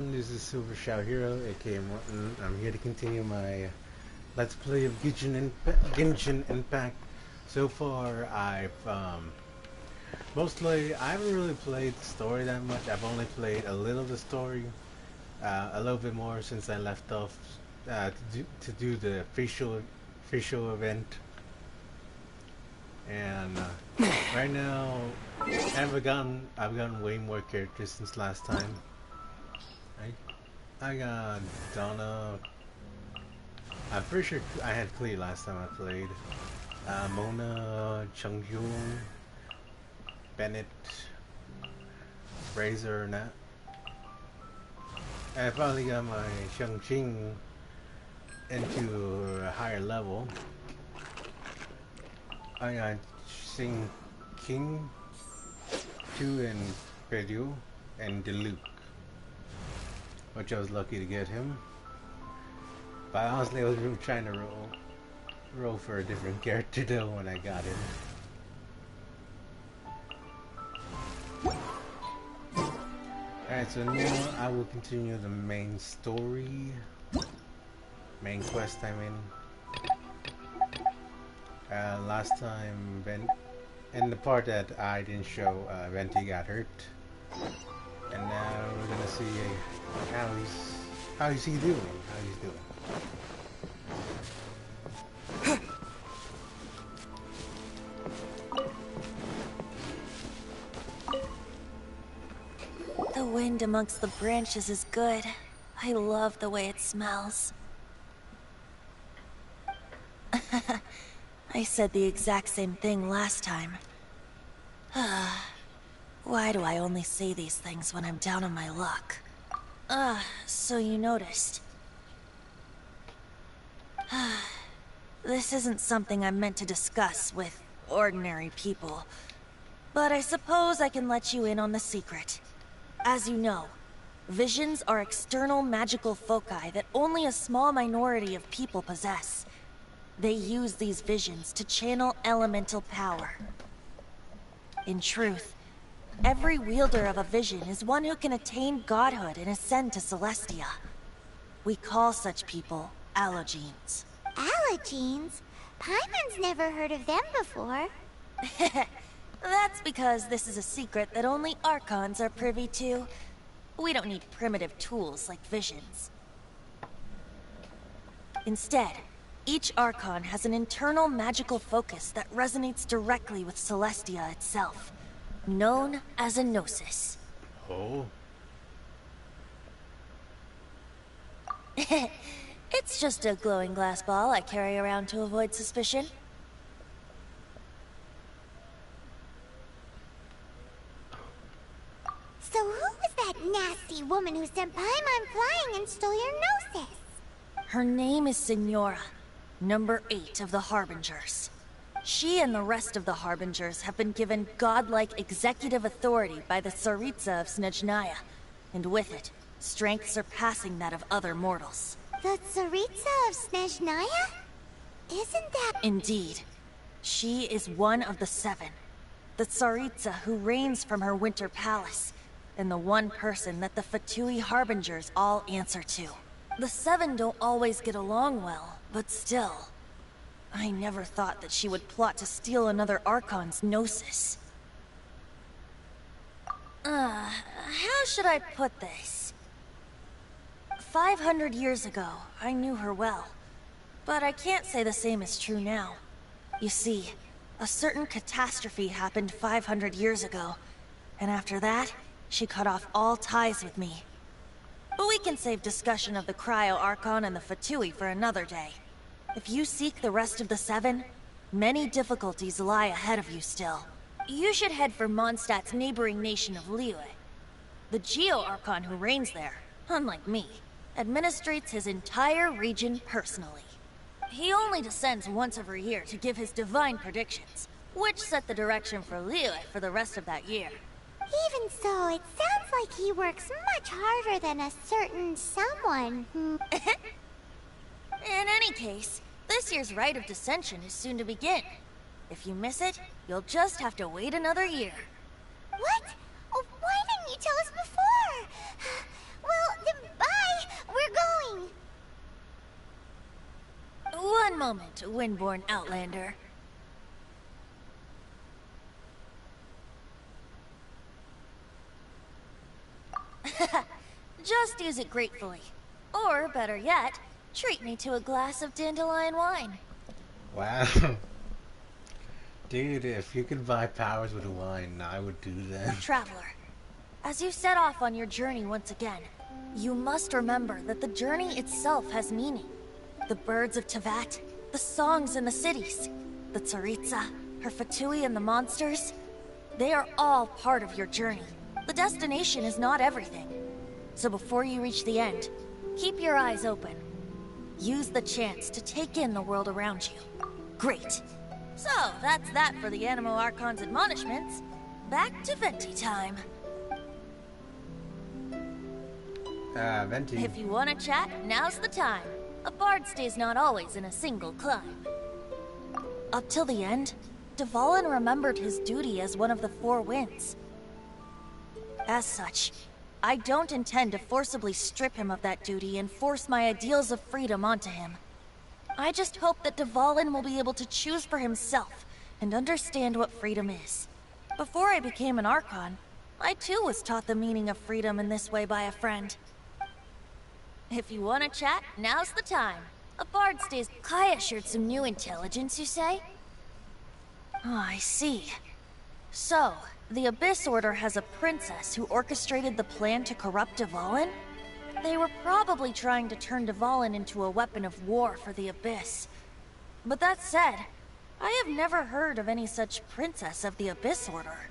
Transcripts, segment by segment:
This is Silver Shout Hero, aka Morton. I'm here to continue my Let's Play of Genshin Impact. So far, I haven't really played the story that much. I've only played a little of the story, a little bit more since I left off to do the official event. And right now, I've gotten way more characters since last time. I got Donna. I'm pretty sure I had Klee last time I played. Mona, Chunghyun, Bennett, Razor, and that. I finally got my Shang-Ching into a higher level. I got Sing King, Chu, and Pedro, and Deluxe, which I was lucky to get him. But honestly, I was really trying to roll for a different character though when I got him. Alright, so now I will continue the main story. Main quest, I mean. Last time, in the part that I didn't show, Venti got hurt. And now we're gonna see how he's doing. The wind amongst the branches is good. I love the way it smells. I said the exact same thing last time. Why do I only say these things when I'm down on my luck? So you noticed. This isn't something I'm meant to discuss with ordinary people. But I suppose I can let you in on the secret. As you know, visions are external magical foci that only a small minority of people possess. They use these visions to channel elemental power. In truth, every wielder of a vision is one who can attain godhood and ascend to Celestia. We call such people allogenes. Allogenes? Paimon's never heard of them before. That's because this is a secret that only Archons are privy to. We don't need primitive tools like visions. Instead, each Archon has an internal magical focus that resonates directly with Celestia itself, known as a gnosis. Oh? It's just a glowing glass ball I carry around to avoid suspicion. So who was that nasty woman who sent Paimon flying and stole your gnosis? Her name is Signora, number 8 of the Harbingers. She and the rest of the Harbingers have been given godlike executive authority by the Tsaritsa of Snezhnaya, and with it, strength surpassing that of other mortals. The Tsaritsa of Snezhnaya? Isn't that... Indeed. She is one of the 7. The Tsaritsa who reigns from her winter palace, and the one person that the Fatui Harbingers all answer to. The 7 don't always get along well, but still. I never thought that she would plot to steal another Archon's gnosis. How should I put this? 500 years ago, I knew her well. But I can't say the same is true now. You see, a certain catastrophe happened 500 years ago, and after that, she cut off all ties with me. But we can save discussion of the Cryo Archon and the Fatui for another day. If you seek the rest of the 7, many difficulties lie ahead of you still. You should head for Mondstadt's neighboring nation of Liyue. The Geo Archon who reigns there, unlike me, administrates his entire region personally. He only descends once every year to give his divine predictions, which set the direction for Liyue for the rest of that year. Even so, it sounds like he works much harder than a certain someone who... In any case, this year's Rite of Dissension is soon to begin. If you miss it, you'll just have to wait another year. What? Oh, why didn't you tell us before? Well, then moment, Windborn Outlander. Just use it gratefully. Or, better yet, treat me to a glass of dandelion wine. Wow. Dude, if you could buy powers with wine, I would do that. Traveler, as you set off on your journey once again, you must remember that the journey itself has meaning. The birds of Tevat, the songs in the cities, the Tsaritsa, her Fatui and the monsters, they are all part of your journey. The destination is not everything. So before you reach the end, keep your eyes open. Use the chance to take in the world around you. Great. So, that's that for the Animo Archon's admonishments. Back to Venti time. Venti. If you want to chat, now's the time. A bard stays not always in a single climb. Up till the end, Dvalin remembered his duty as one of the Four Winds. As such, I don't intend to forcibly strip him of that duty and force my ideals of freedom onto him. I just hope that Dvalin will be able to choose for himself and understand what freedom is. Before I became an Archon, I too was taught the meaning of freedom in this way by a friend. If you want to chat, now's the time. A bard stays... Kaya shared some new intelligence, you say? Oh, I see. So, the Abyss Order has a princess who orchestrated the plan to corrupt Dvalin? They were probably trying to turn Dvalin into a weapon of war for the Abyss. But that said, I have never heard of any such princess of the Abyss Order.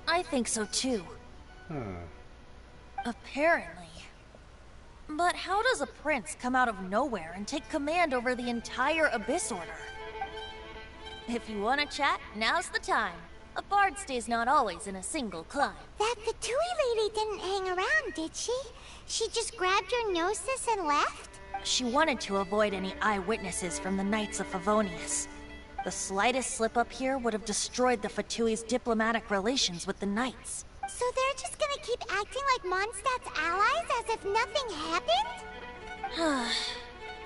I think so too. Apparently. But how does a prince come out of nowhere and take command over the entire Abyss Order? If you want to chat, now's the time. A bard stays not always in a single climb. That Fatui lady didn't hang around, did she? She just grabbed your gnosis and left? She wanted to avoid any eyewitnesses from the Knights of Favonius. The slightest slip-up here would have destroyed the Fatui's diplomatic relations with the Knights. So they're just gonna keep acting like Mondstadt's allies as if nothing happened?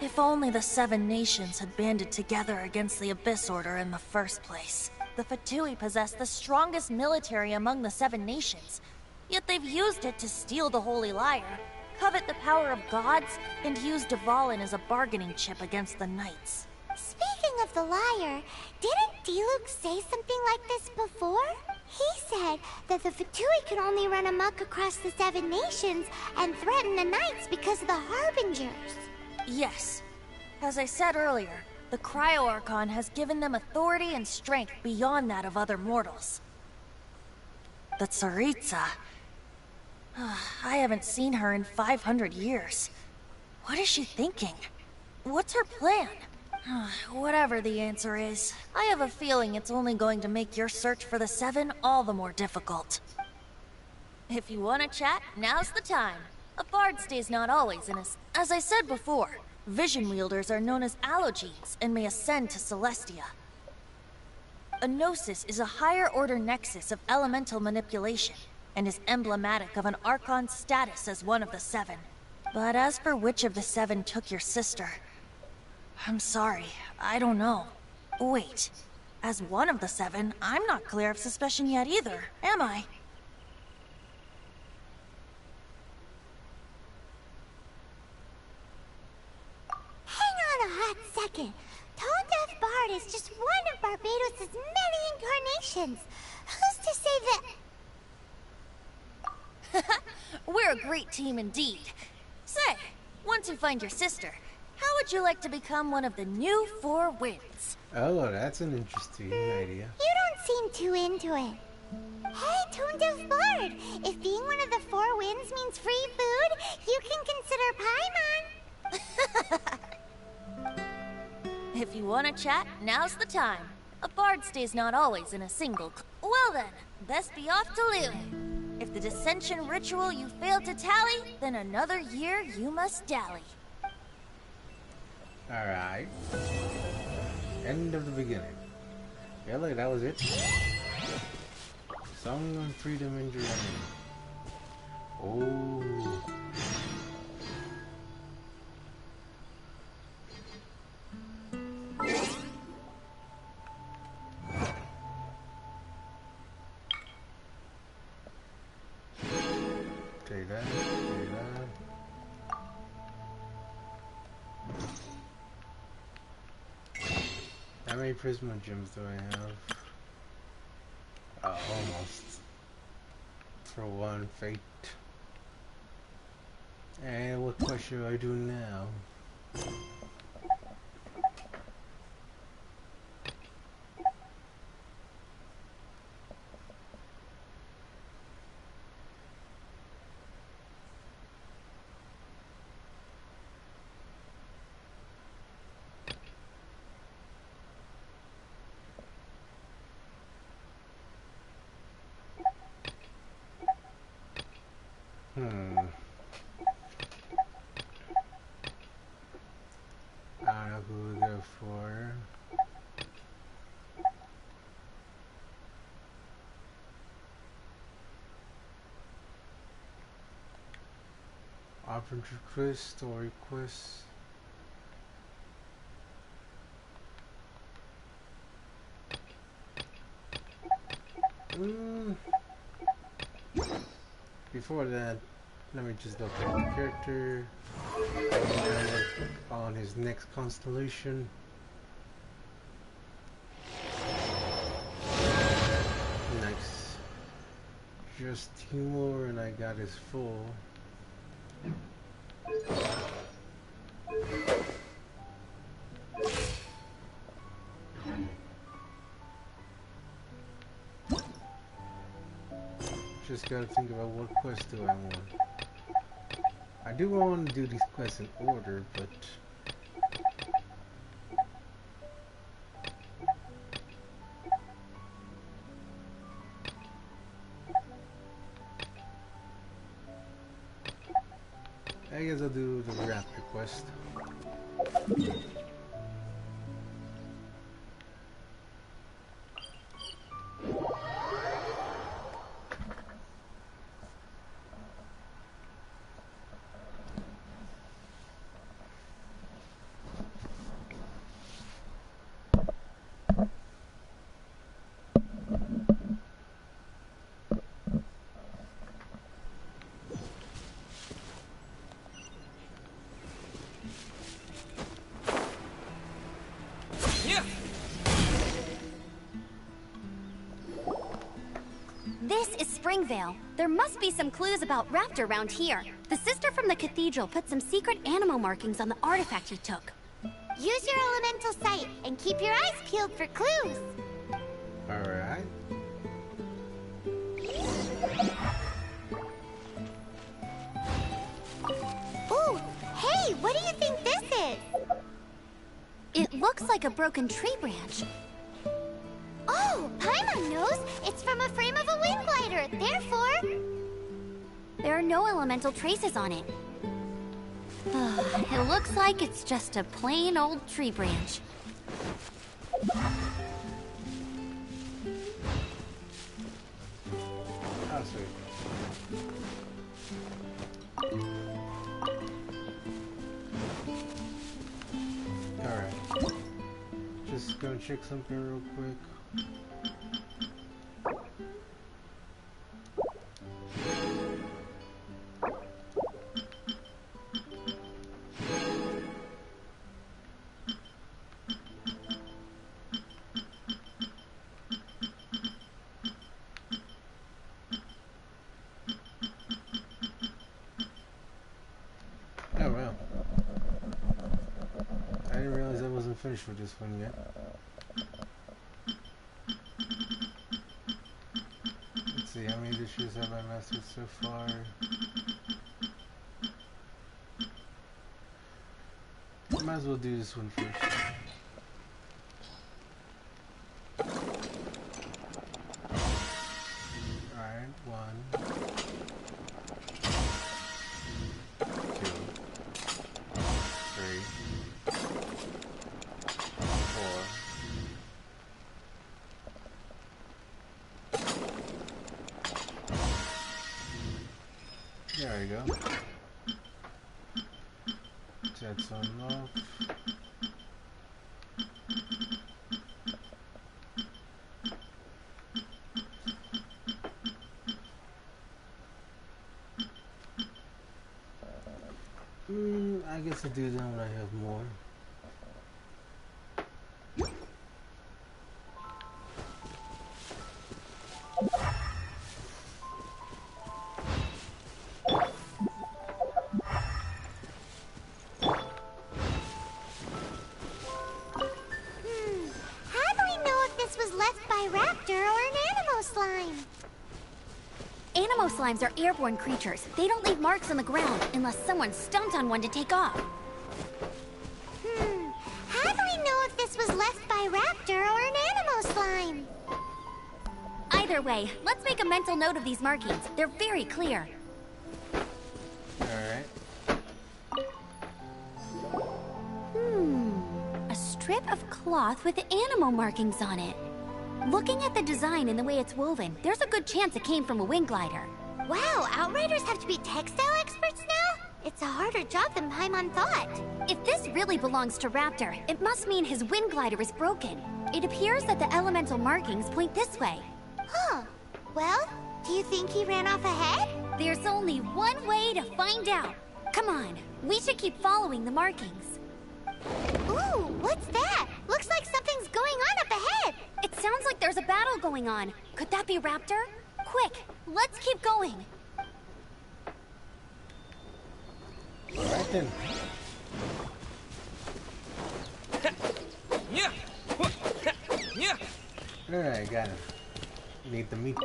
If only the Seven Nations had banded together against the Abyss Order in the first place. The Fatui possess the strongest military among the Seven Nations, yet they've used it to steal the Holy Lyre, covet the power of gods, and use Dvalin as a bargaining chip against the Knights. Speaking of the lyre, didn't Diluc say something like this before? He said that the Fatui could only run amok across the Seven Nations and threaten the Knights because of the Harbingers. Yes. As I said earlier, the Cryo-Archon has given them authority and strength beyond that of other mortals. The Tsaritsa... I haven't seen her in 500 years. What is she thinking? What's her plan? Whatever the answer is, I have a feeling it's only going to make your search for the Seven all the more difficult. If you want to chat, now's the time. A bard stays not always in a... As I said before, vision wielders are known as allogenes and may ascend to Celestia. A gnosis is a higher-order nexus of elemental manipulation, and is emblematic of an Archon's status as one of the Seven. But as for which of the Seven took your sister... I'm sorry, I don't know. Wait, as one of the Seven, I'm not clear of suspicion yet either, am I? Hang on a hot second. Tone Deaf Bard is just one of Barbados' many incarnations. Who's to say that... We're a great team indeed. Say, once you find your sister, how would you like to become one of the new Four Winds? Oh, that's an interesting idea. You don't seem too into it. Hey, Tone Deaf Bard, if being one of the Four Winds means free food, you can consider Paimon. If you want to chat, now's the time. A bard stays not always in a single... Well then, best be off to Lily. If the dissension ritual you failed to tally, then another year you must dally. Alright. End of the beginning. Yeah, look, that was it. Song on Freedom and Journey. Oh. Say that, say that. How many Prisma gems do I have? Almost. For one fate. And what quest should I do now? I don't know who to go for. Opportunity quest, story quest. Before that, let me just look at the character. On his next constellation. Nice. Just two more and I got his full. Just gotta think about what quest do I want. I do want to do these quests in order, but I guess I'll do the Raptor quest. This is Springvale. There must be some clues about Raptor around here. The sister from the cathedral put some secret animal markings on the artifact he took. Use your elemental sight and keep your eyes peeled for clues. Alright. Ooh, hey, what do you think this is? It looks like a broken tree branch. Oh, Paimon knows! It's from a frame of a wind glider, therefore... There are no elemental traces on it. It looks like it's just a plain old tree branch. Oh, sweet. Alright. Just gonna check something real quick. Oh wow. I didn't realize I wasn't finished with this one yet. Let's see, how many dishes have I mastered so far? Might as well do this one first. Alright, 1, 2, 3, 4. There we go. That's enough. I guess I do that when I have more. How do we know if this was left by Raptor or an Animo slime? Animo slimes are airborne creatures. They don't leave marks on the ground unless someone stomped on one to take off. How do we know if this was left by Raptor or an Animo slime? Either way, let's make a mental note of these markings. They're very clear. Alright. A strip of cloth with Animo markings on it. Looking at the design and the way it's woven, there's a good chance it came from a wind glider. Wow, Outriders have to be textile experts now? It's a harder job than Paimon thought. If this really belongs to Raptor, it must mean his wind glider is broken. It appears that the elemental markings point this way. Huh. Well, do you think he ran off ahead? There's only one way to find out. Come on, we should keep following the markings. Ooh, what's that? Looks like something's going on up ahead. It sounds like there's a battle going on. Could that be Raptor? Quick, let's keep going. Alright then. Alright, got it. Need the meat.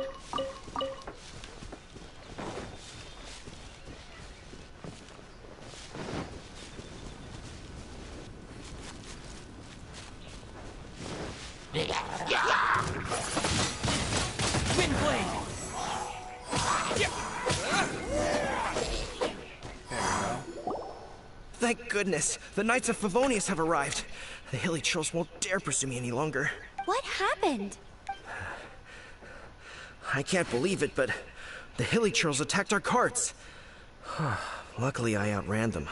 Wind blade! Thank goodness, the Knights of Favonius have arrived. The hilly trolls won't dare pursue me any longer. What happened? I can't believe it, but the hilly trolls attacked our carts. Luckily, I outran them.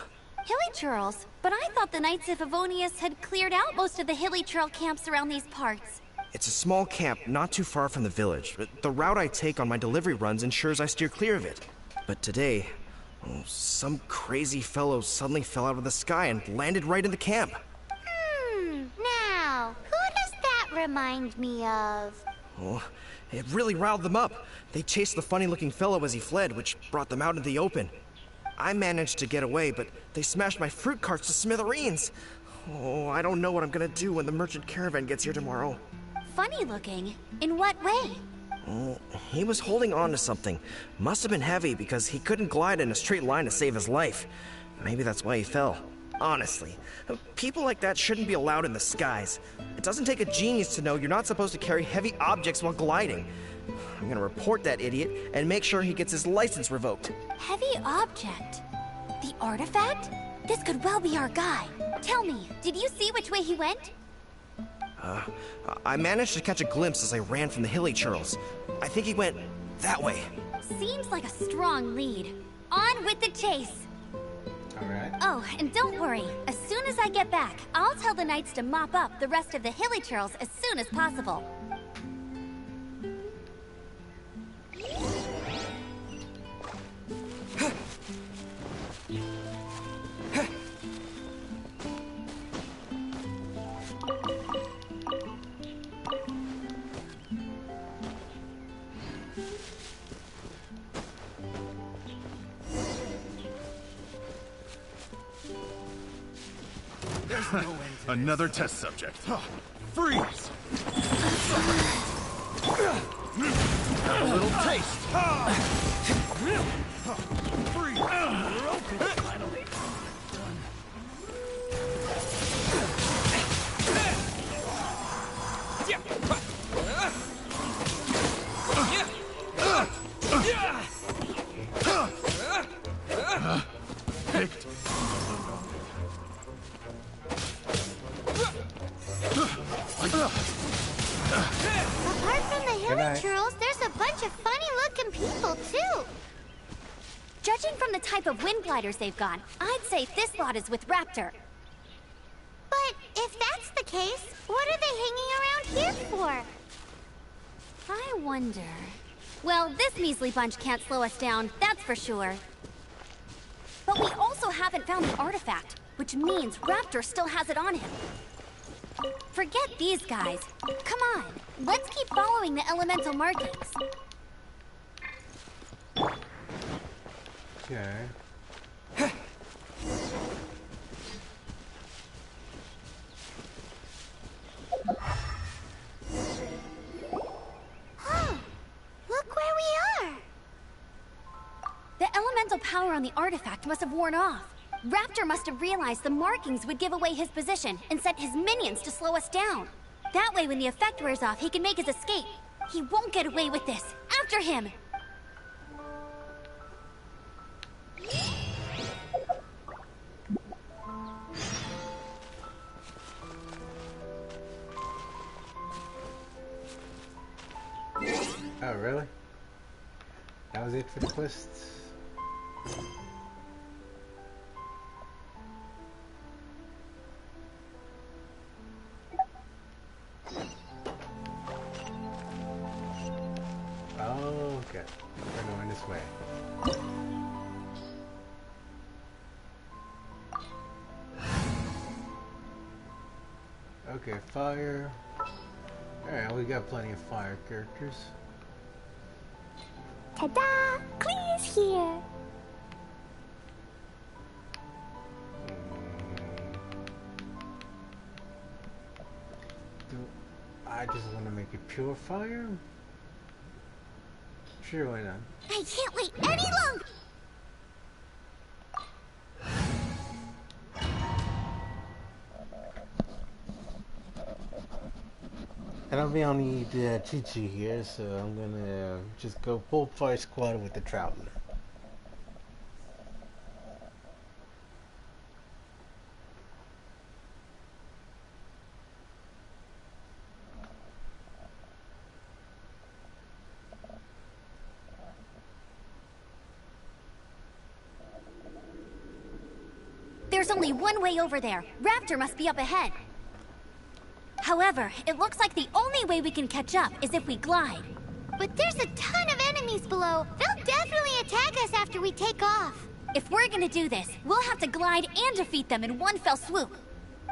Hilly Churls? But I thought the Knights of Favonius had cleared out most of the hilly trail camps around these parts. It's a small camp not too far from the village. The route I take on my delivery runs ensures I steer clear of it. But today, some crazy fellow suddenly fell out of the sky and landed right in the camp. Now, who does that remind me of? Oh, it really riled them up. They chased the funny-looking fellow as he fled, which brought them out into the open. I managed to get away, but they smashed my fruit carts to smithereens. Oh, I don't know what I'm gonna do when the merchant caravan gets here tomorrow. Funny looking? In what way? Oh, he was holding on to something. Must have been heavy because he couldn't glide in a straight line to save his life. Maybe that's why he fell. Honestly, people like that shouldn't be allowed in the skies. It doesn't take a genius to know you're not supposed to carry heavy objects while gliding. I'm gonna report that idiot and make sure he gets his license revoked. Heavy object? The artifact? This could well be our guy. Tell me, did you see which way he went? I managed to catch a glimpse as I ran from the hilly churls. I think he went that way. Seems like a strong lead. On with the chase. Alright. Oh, and don't worry. As soon as I get back, I'll tell the knights to mop up the rest of the hilly churls as soon as possible. Another test subject. Freeze! Have a little taste. Freeze! We're open finally. Picked. Apart from the hilly churls, there's a bunch of funny-looking people, too. Judging from the type of wind gliders they've got, I'd say this lot is with Raptor. But if that's the case, what are they hanging around here for? I wonder... Well, this measly bunch can't slow us down, that's for sure. But we also haven't found the artifact, which means Raptor still has it on him. Forget these guys. Come on, let's keep following the elemental markings. Okay. Look where we are! The elemental power on the artifact must have worn off. Raptor must have realized the markings would give away his position and sent his minions to slow us down. That way, when the effect wears off, he can make his escape. He won't get away with this. After him! Oh, really? That was it for the quest? Oh, okay. We're going this way. Okay, fire. Alright, we got plenty of fire characters. Ta-da! Clear's here! Do I just want to make it pure fire? Sure, why not? I can't wait any longer! And we only need Chi-Chi here, so I'm gonna just go full fire squad with the Traveler. There's only one way over there. Raptor must be up ahead. However, it looks like the only way we can catch up is if we glide. But there's a ton of enemies below. They'll definitely attack us after we take off. If we're gonna do this, we'll have to glide and defeat them in one fell swoop.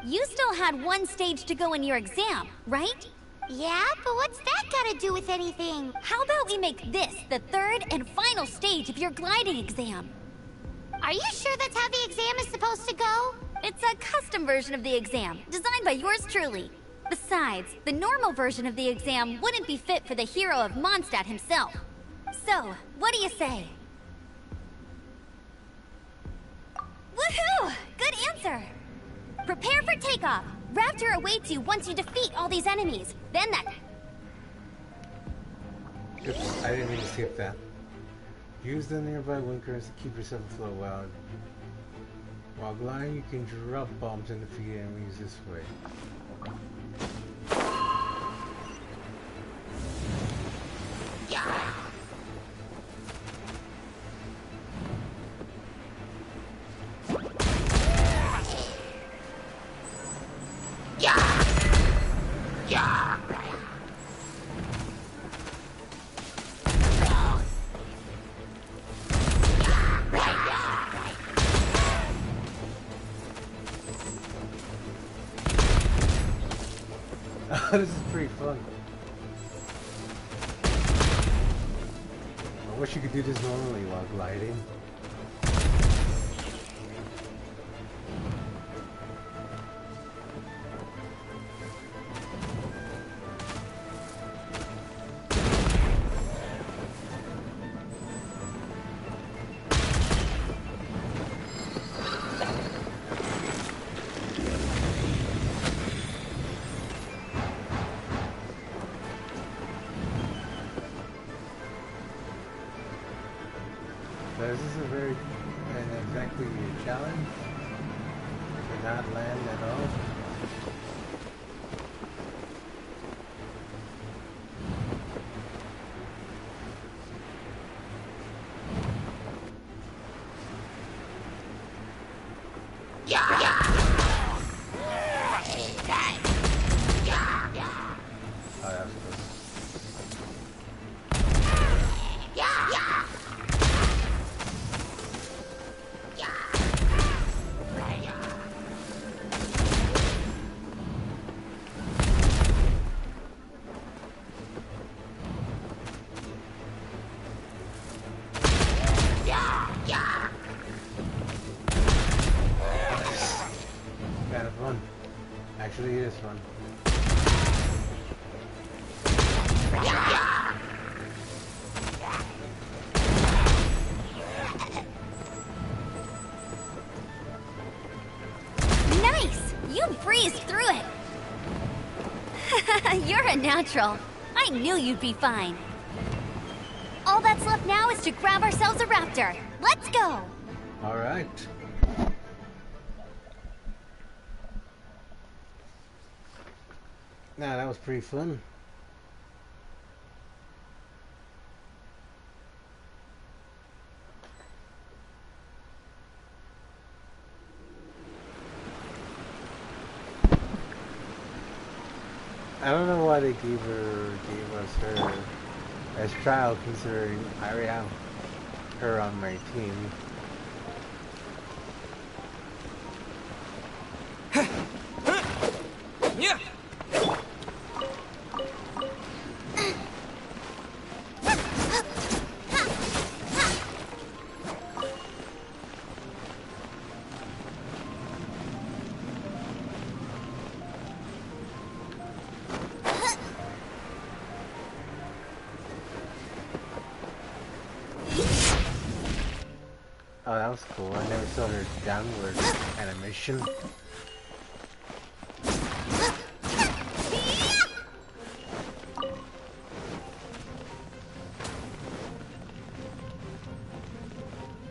You still had one stage to go in your exam, right? Yeah, but what's that gotta do with anything? How about we make this the third and final stage of your gliding exam? Are you sure that's how the exam is supposed to go? It's a custom version of the exam, designed by yours truly. Besides, the normal version of the exam wouldn't be fit for the hero of Mondstadt himself. So, what do you say? Woohoo! Good answer! Prepare for takeoff. Raptor awaits you once you defeat all these enemies. Then that... Oops, I didn't mean to skip that. Use the nearby winkers to keep yourself afloat while gliding. You can drop bombs and defeat enemies this way. This is pretty fun. I wish you could do this normally while gliding. So is this a very exactly a challenge? Did not land at all? Oh, that's good. actually this one. Nice! You breezed through it! You're a natural. I knew you'd be fine. All that's left now is to grab ourselves a raptor. Let's go! Alright. Nah, that was pretty fun. I don't know why they gave us her as trial, considering I already have her on my team. Yeah. Oh, that was cool. I never saw her downward animation.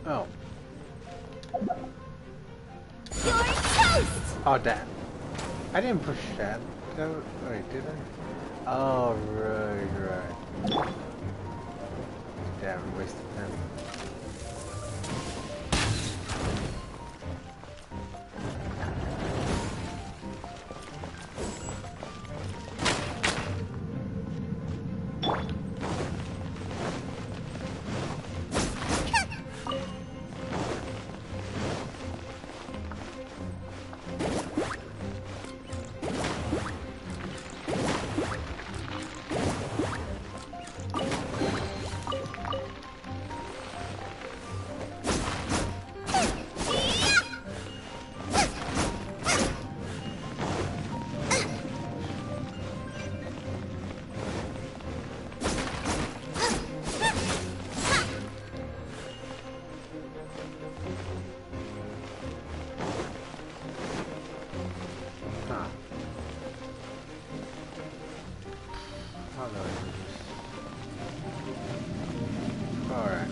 Oh. You're toast! Oh, damn. I didn't push that. No, wait, did I? Oh, right. Damn, wasted time. Alright.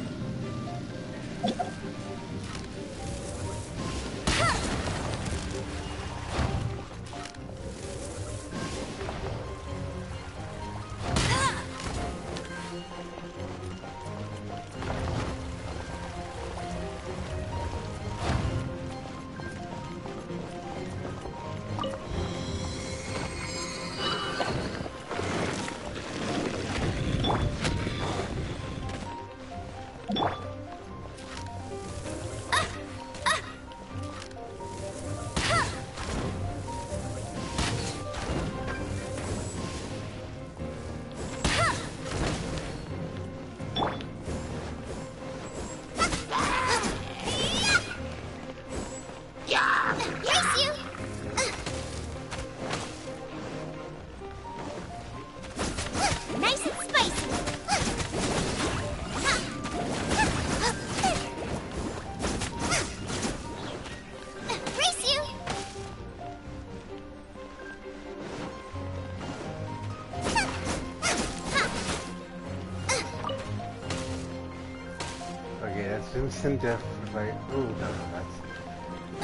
Instant death if I... Oh, no, that's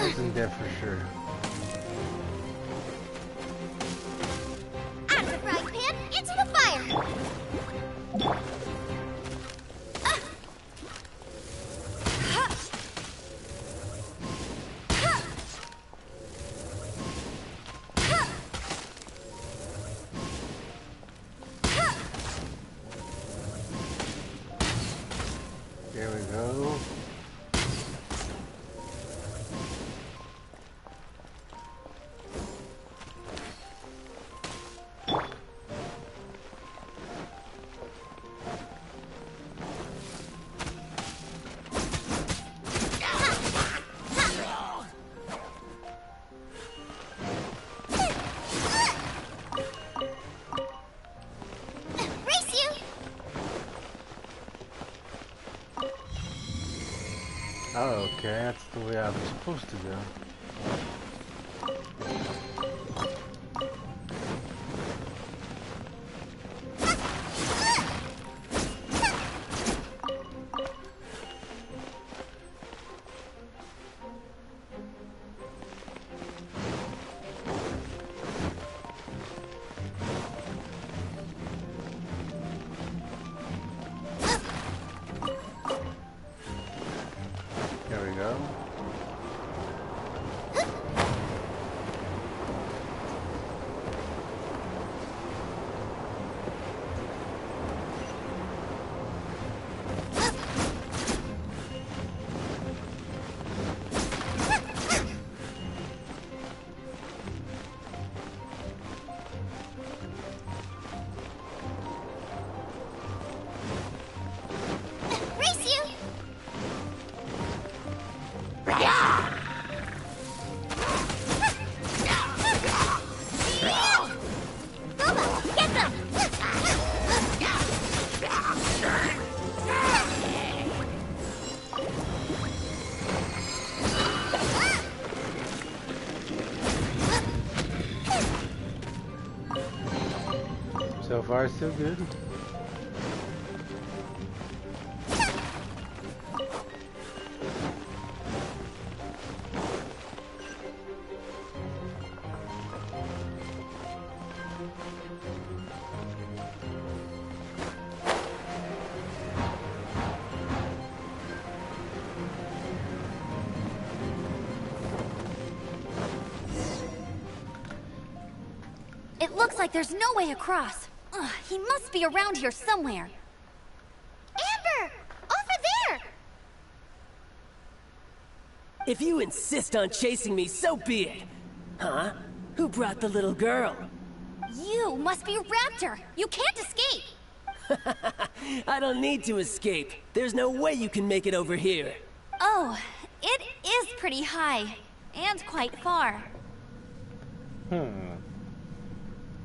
instant death for sure. Out of the frying pan, into the fire! There we go. Oh, okay, that's the way I was supposed to go. There we go. Race you! Boba, get them! So far, so good. It looks like there's no way across. Ugh, he must be around here somewhere. Amber! Over there! If you insist on chasing me, so be it. Huh? Who brought the little girl? You must be Raptor. You can't escape. I don't need to escape. There's no way you can make it over here. Oh, it is pretty high. And quite far.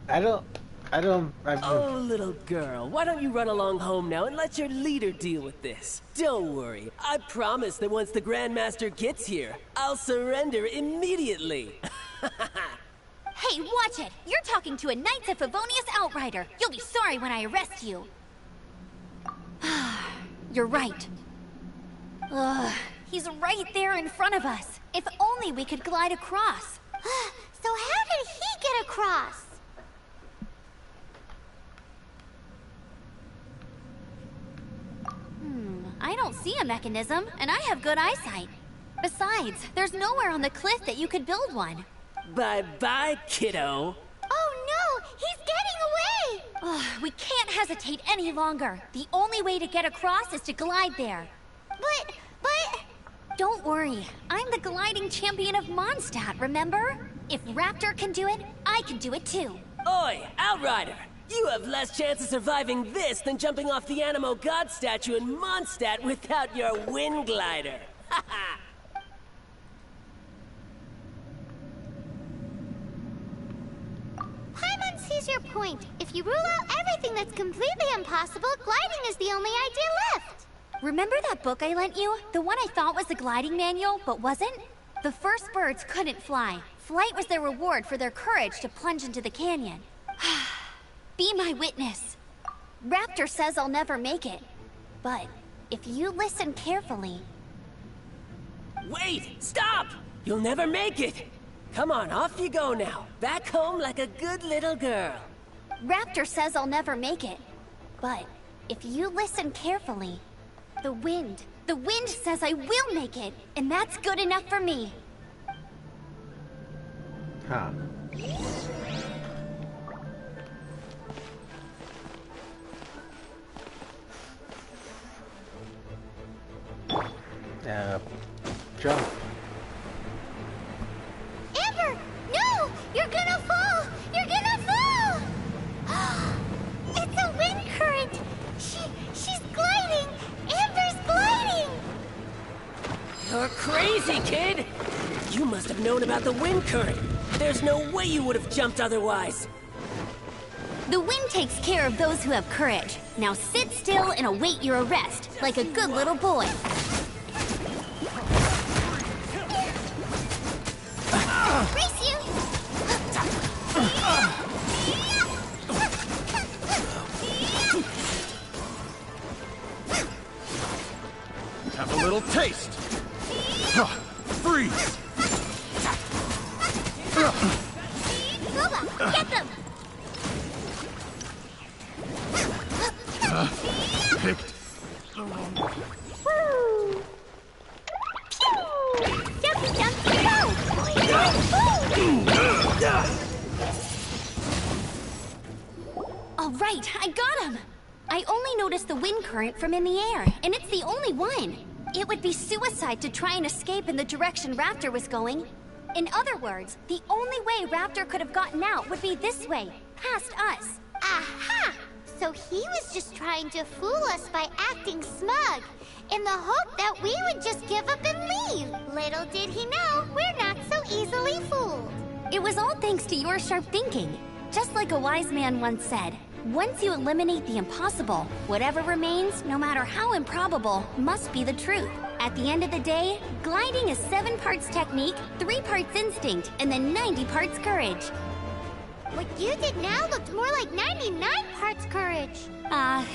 Oh, little girl, why don't you run along home now and let your leader deal with this? Don't worry, I promise that once the Grandmaster gets here, I'll surrender immediately. Hey, watch it! You're talking to a Knights of Favonius outrider. You'll be sorry when I arrest you. You're right. Ugh, he's right there in front of us. If only we could glide across. So how did he get across? I don't see a mechanism, and I have good eyesight. Besides, there's nowhere on the cliff that you could build one. Bye-bye, kiddo. Oh no! He's getting away! Ugh, we can't hesitate any longer. The only way to get across is to glide there. But... Don't worry, I'm the gliding champion of Mondstadt, remember? If Raptor can do it, I can do it too. Oi, Outrider! You have less chance of surviving this than jumping off the Animo God statue in Mondstadt without your wind glider. Haha! Paimon sees your point. If you rule out everything that's completely impossible, gliding is the only idea left. Remember that book I lent you? The one I thought was the gliding manual, but wasn't? The first birds couldn't fly. Flight was their reward for their courage to plunge into the canyon. Be my witness. Raptor says I'll never make it. But if you listen carefully... Wait! Stop! You'll never make it! Come on, off you go now. Back home like a good little girl. Raptor says I'll never make it. But if you listen carefully... The wind says I will make it, and that's good enough for me. Huh. Jump. Amber! No! You're gonna fall! You're gonna fall! It's a wind current! She's gliding! Amber's gliding! You're crazy, kid! You must have known about the wind current. There's no way you would have jumped otherwise. The wind takes care of those who have courage. Now sit still and await your arrest, like a good little boy. Freeze! Booba, get them! Picked. Jumpy, jumpy, go! All right, I got him! I only noticed the wind current from in the air, and it's the only one. It would be suicide to try and escape in the direction Raptor was going. In other words, the only way Raptor could have gotten out would be this way, past us. Aha! So he was just trying to fool us by acting smug, in the hope that we would just give up and leave. Little did he know, we're not so easily fooled. It was all thanks to your sharp thinking. Just like a wise man once said, once you eliminate the impossible, whatever remains, no matter how improbable, must be the truth. At the end of the day, gliding is 7 parts technique, 3 parts instinct, and then 90 parts courage. What you did now looked more like 99 parts courage.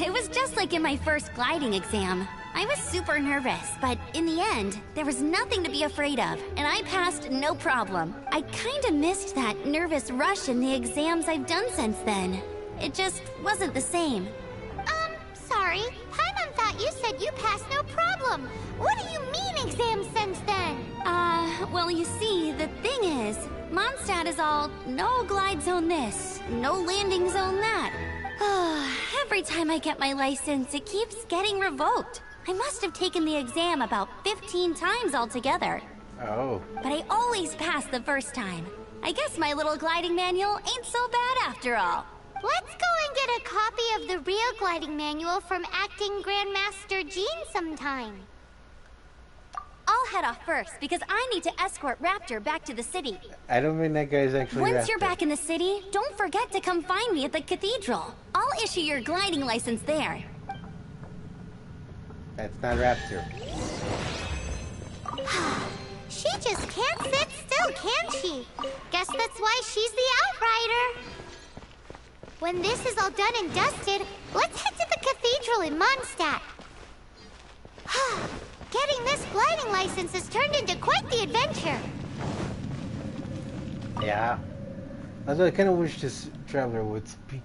It was just like in my first gliding exam. I was super nervous, but in the end, there was nothing to be afraid of, and I passed no problem. I kinda missed that nervous rush in the exams I've done since then. It just wasn't the same. Sorry. Paimon thought you said you passed no problem. What do you mean exams since then? Well, you see, the thing is, Mondstadt is all, no glide zone this, no landing zone that. Every time I get my license, it keeps getting revoked. I must have taken the exam about 15 times altogether. Oh. But I always pass the first time. I guess my little gliding manual ain't so bad after all. Let's go and get a copy of the real gliding manual from Acting Grandmaster Jean sometime. I'll head off first because I need to escort Raptor back to the city. I don't mean that guy's actually Once Raptor. you're back in the city, don't forget to come find me at the cathedral. I'll issue your gliding license there. That's not Raptor. She just can't sit still, can she? Guess that's why she's the Outrider. When this is all done and dusted, let's head to the cathedral in Mondstadt. Getting this gliding license has turned into quite the adventure. Yeah. Although I kind of wish this traveler would speak.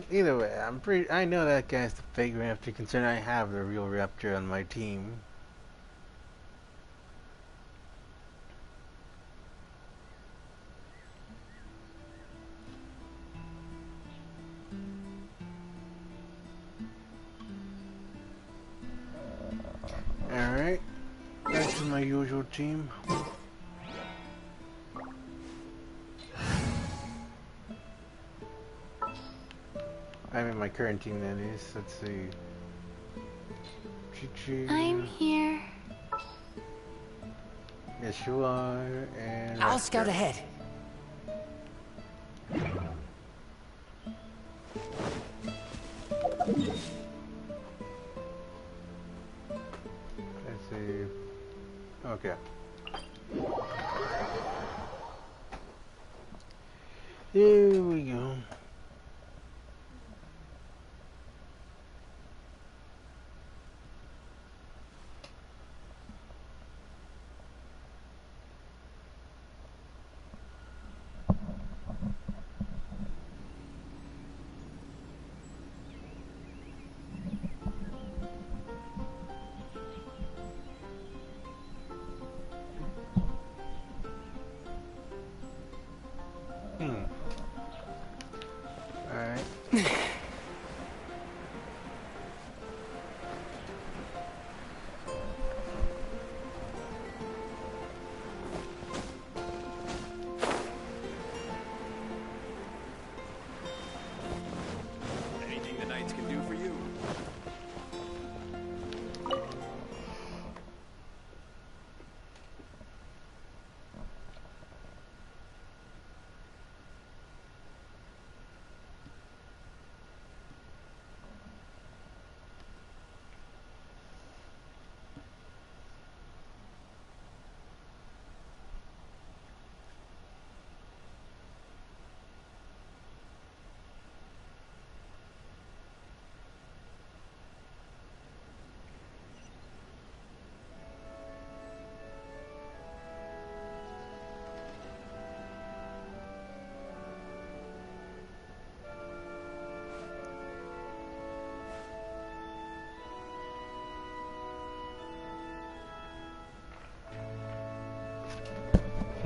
Either way, I know that guy's the fake Raptor, considering I have the real Raptor on my team. Alright, back to my usual team. I mean my current team, that is. Let's see. Chi-Chi. I'm here. Yes, you are. And I'll scout ahead. Let's see. Okay. Here we go.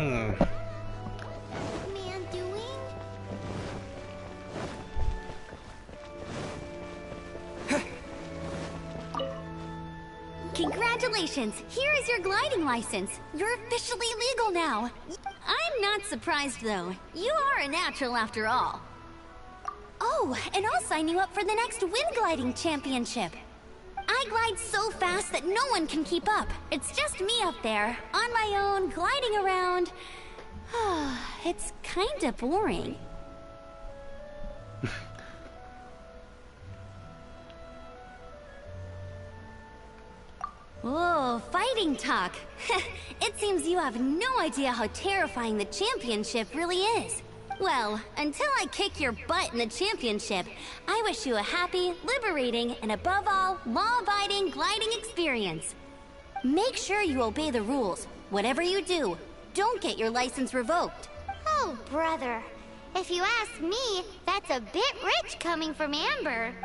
Man doing? Congratulations! Here is your gliding license. You're officially legal now. I'm not surprised, though. You are a natural after all. Oh, and I'll sign you up for the next wind gliding championship. I glide so fast that no one can keep up. It's just me up there, on my own, gliding around. It's kinda boring. Whoa, fighting talk. It seems you have no idea how terrifying the championship really is. Well, until I kick your butt in the championship, I wish you a happy, liberating, and above all, law-abiding gliding experience. Make sure you obey the rules. Whatever you do, don't get your license revoked. Oh, brother. If you ask me, that's a bit rich coming from Amber.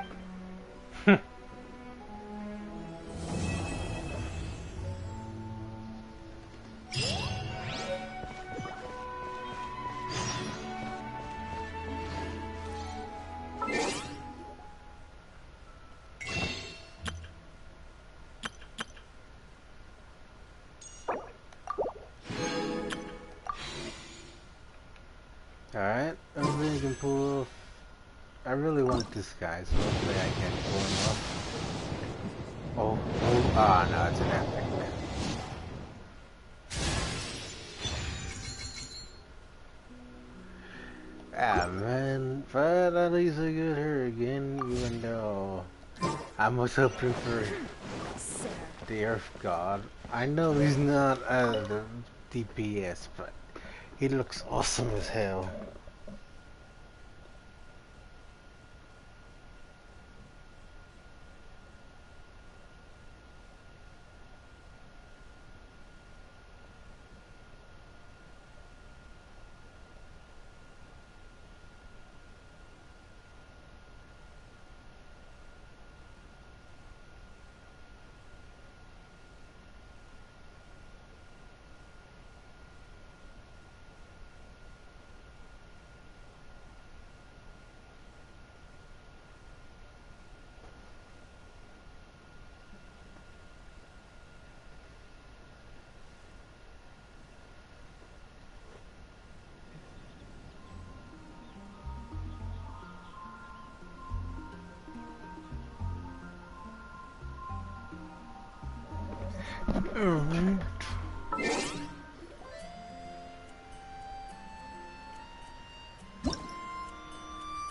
Alright, I really can pull off. I really want this guy, so hopefully I can pull him off. No, it's an epic. Ah, man, but at least I get her again, even though I was hoping for the Earth God. I know he's not the DPS, but he looks awesome as hell.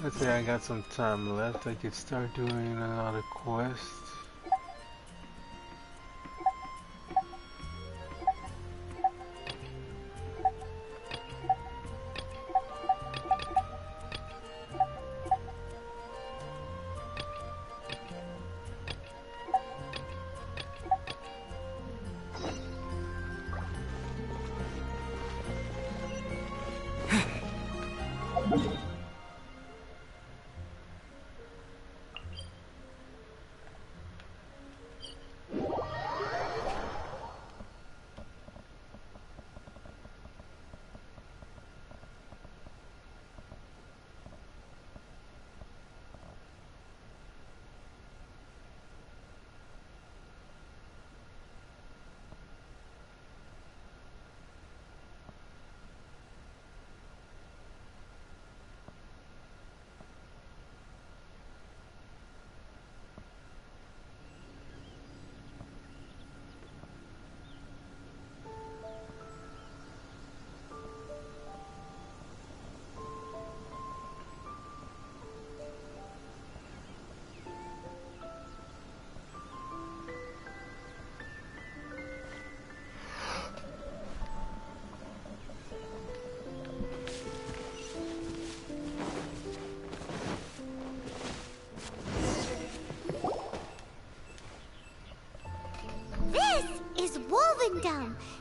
Let's say I got some time left. I could start doing another quest.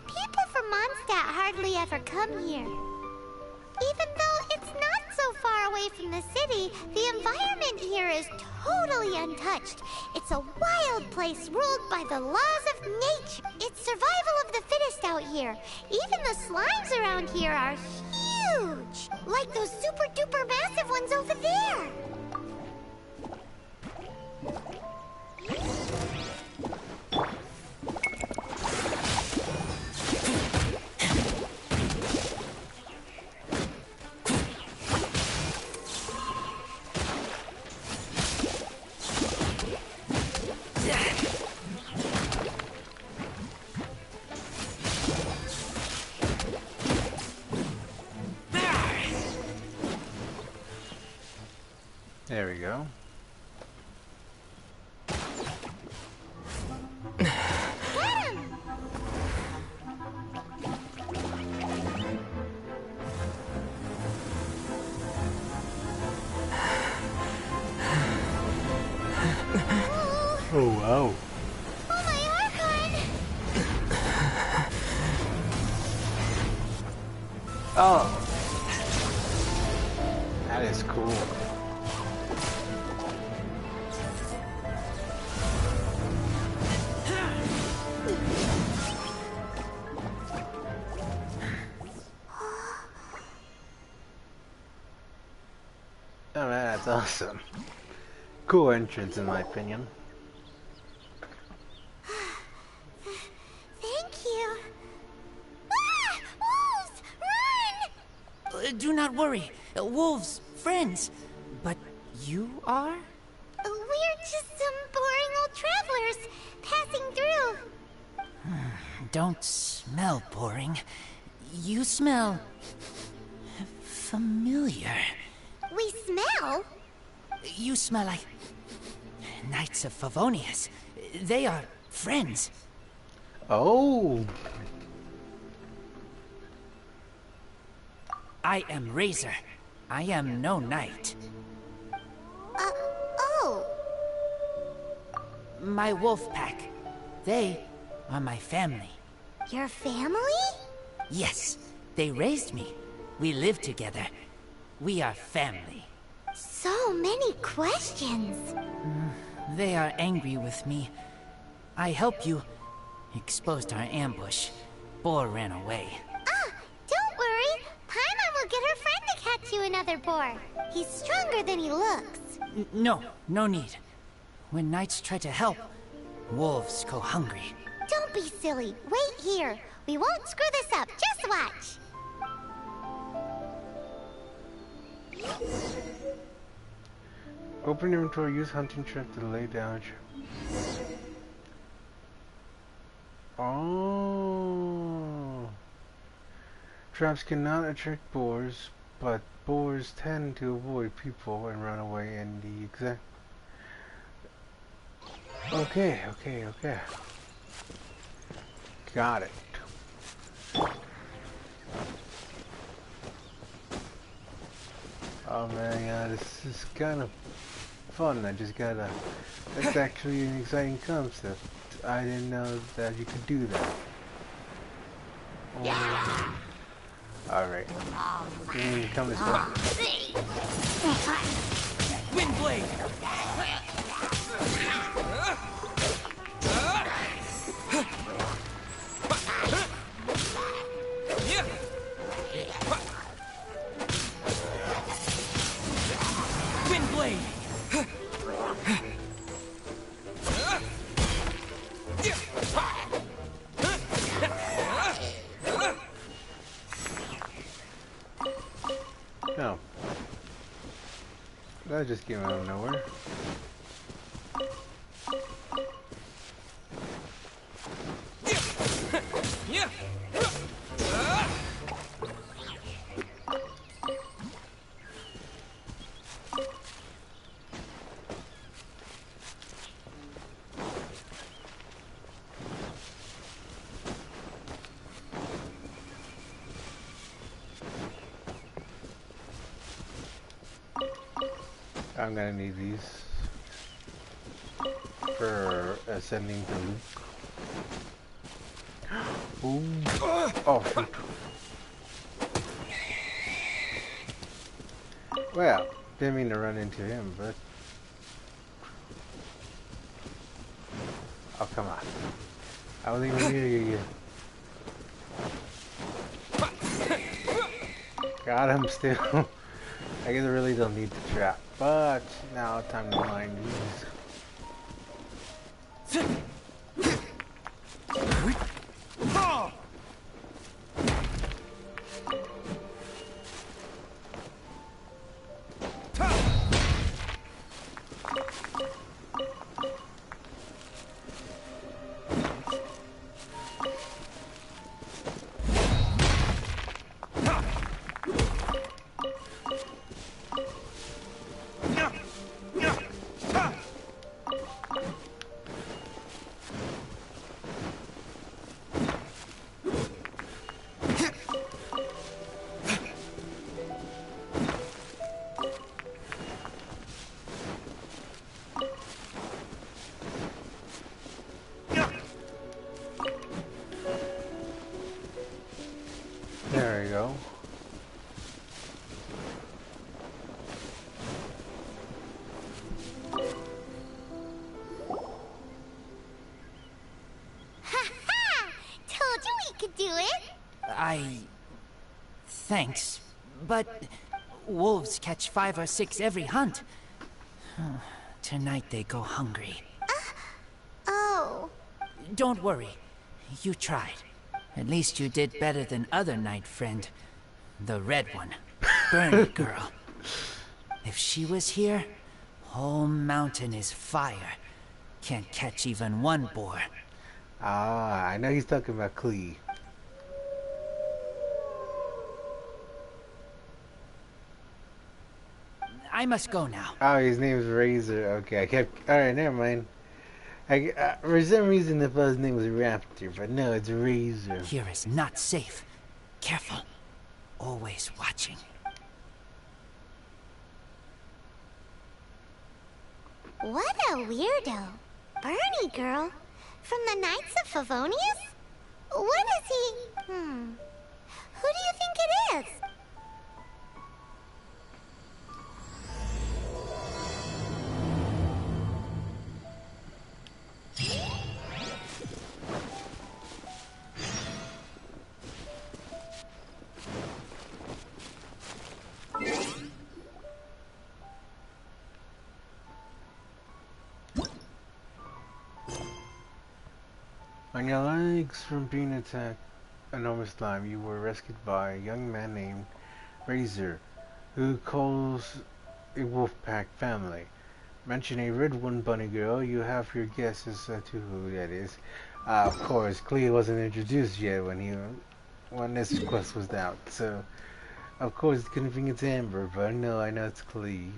People from Mondstadt hardly ever come here. Even though it's not so far away from the city, the environment here is totally untouched. It's a wild place ruled by the laws of nature. It's survival of the fittest out here. Even the slimes around here are huge, like those super duper massive ones over there. There we go. Oh wow. Oh, my Archon! Oh. That is cool. Oh man, that's awesome. Cool entrance in my opinion. Thank you. Ah! Wolves! Run! Do not worry. Wolves, friends. But you are? We're just some boring old travelers passing through. Don't smell boring. You smell familiar. We smell? You smell like Knights of Favonius. They are friends. Oh. I am Razor. I am no knight. Oh. My wolf pack. They are my family. Your family? Yes, they raised me. We live together. We are family. So many questions. They are angry with me. I helped you. Exposed our ambush. Boar ran away. Ah, don't worry. Paimon will get her friend to catch you another boar. He's stronger than he looks. No need. When knights try to help, wolves go hungry. Don't be silly. Wait here. We won't screw this up. Just watch. Open inventory, use hunting trap to lay down. Oh. Traps cannot attract boars, but boars tend to avoid people and run away in the exact... Okay. Got it. Oh man, yeah, this is kind of fun. I just gotta... That's actually an exciting concept. I didn't know that you could do that. Oh. Alright. Come this way. Windblade! Windblade! No. That just came out of nowhere. I'm gonna need these for ascending to Luke. Ooh. Oh shoot. Well, Didn't mean to run into him, but... Oh, come on. I wasn't even near you yet. Got him still. I guess I really don't need the trap. But now time to mine these. There we go. Ha ha! Told you we could do it! Thanks, but wolves catch 5 or 6 every hunt. Tonight they go hungry. Oh. Don't worry. You tried. At least you did better than other night friend. The red one. Burn girl. If she was here, whole mountain is fire. Can't catch even one boar. Ah, I know he's talking about Klee. I must go now. Oh, his name's Razor. Okay, I kept... Alright, never mind. For some reason I thought his name was Raptor, but no, it's Razor. Here is not safe. Careful. Always watching. What a weirdo. Bernie girl. From the Knights of Favonius? What is he? Who do you think it is? On your legs from being attacked enormous slime, you were rescued by a young man named Razor, who calls a wolf pack family. Mention a red one bunny girl, you have your guesses as to who that is. Of course, Klee wasn't introduced yet when this quest was out, so of course it's gonna think it's Amber, but no, I know it's Klee.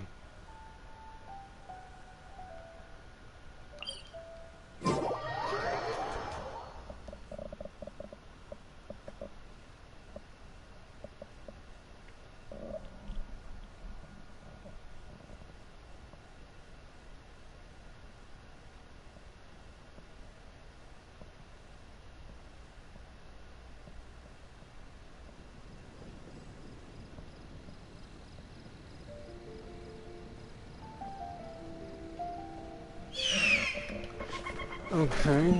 Okay.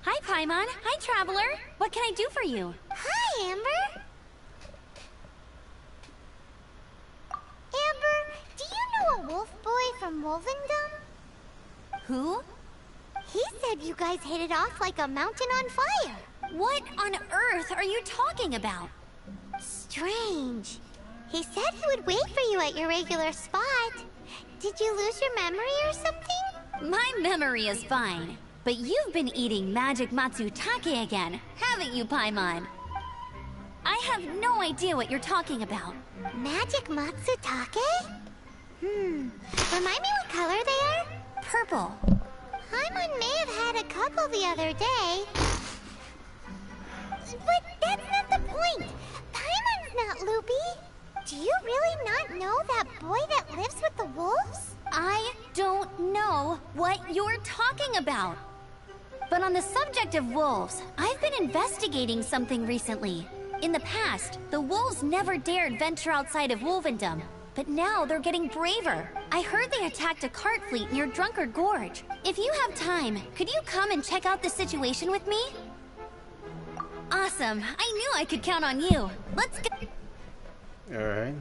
Hi, Paimon. Hi, Traveler. What can I do for you? Hi, Amber. Amber, do you know a wolf boy from Wolvendom? Who? He said you guys hit it off like a mountain on fire. What on earth are you talking about? Strange. He said he would wait for you at your regular spot. Did you lose your memory or something? My memory is fine. But you've been eating magic matsutake again, haven't you, Paimon? I have no idea what you're talking about. Magic matsutake? Remind me what color they are? Purple. Paimon may have had a couple the other day. But that's not the point. Paimon's not loopy. Do you really not know that boy that lives with the wolves? I don't know what you're talking about. But on the subject of wolves, I've been investigating something recently. In the past, the wolves never dared venture outside of Wolvendom, but now they're getting braver. I heard they attacked a cart fleet near Drunkard Gorge. If you have time, could you come and check out the situation with me? Awesome. I knew I could count on you. Let's go. All right.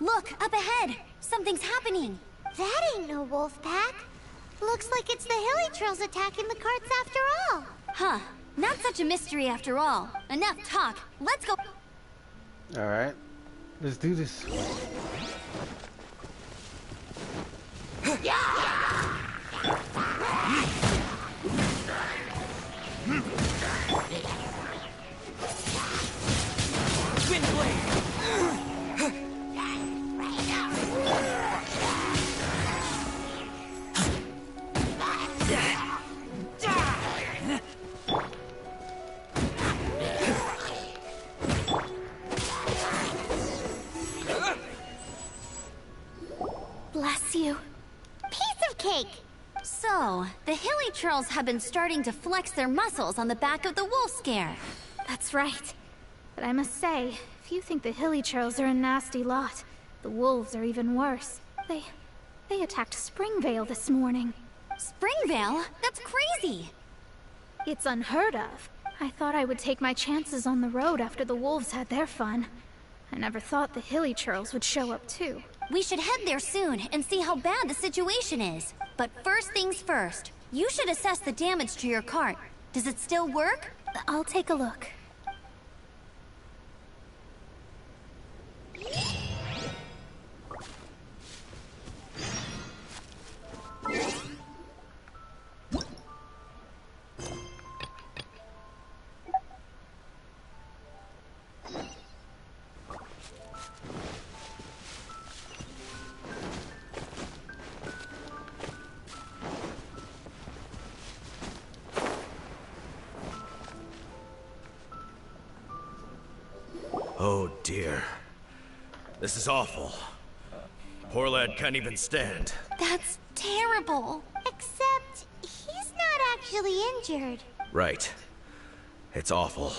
Look, up ahead! Something's happening! That ain't no wolf pack. Looks like it's the hilly trails attacking the carts after all. Huh. Not such a mystery after all. Enough talk. Let's go. All right. Let's do this. Bless you. Piece of cake. So, the hilly trolls have been starting to flex their muscles on the back of the wolf scare. That's right. But I must say, if you think the hilly trolls are a nasty lot, the wolves are even worse. They attacked Springvale this morning. Springvale? That's crazy! It's unheard of. I thought I would take my chances on the road after the wolves had their fun. I never thought the hilly trolls would show up too. We should head there soon and see how bad the situation is. But first things first, you should assess the damage to your cart. Does it still work? I'll take a look. Oh dear. This is awful. Poor lad can't even stand. That's terrible. Except, he's not actually injured. Right. It's awful.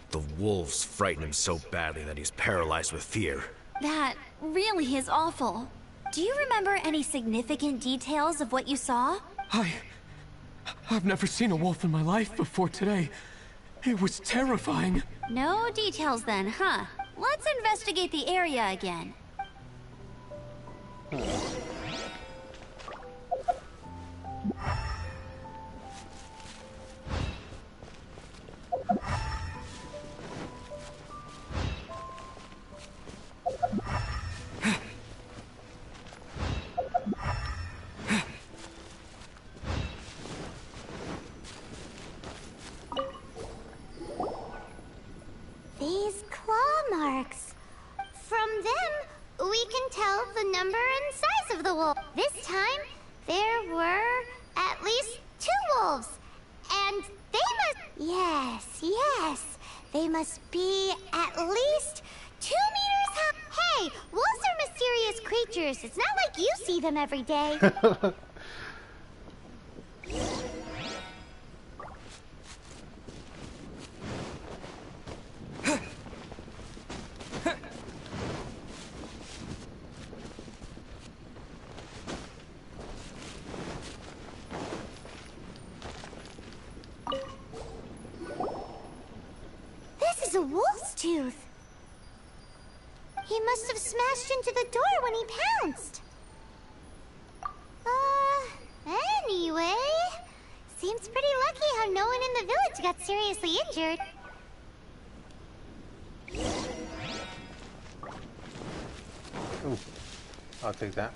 The wolves frighten him so badly that he's paralyzed with fear. That really is awful. Do you remember any significant details of what you saw? I've never seen a wolf in my life before today. It was terrifying. No details then, huh? Let's investigate the area again. These claw marks. From them, we can tell the number and size of the wolf. This time, there were at least 2 wolves. And they must... Yes. They must be at least 2 meters high. Hey, wolves are mysterious creatures. It's not like you see them every day. He must have smashed into the door when he pounced. Anyway, seems pretty lucky how no one in the village got seriously injured. Ooh, I'll take that.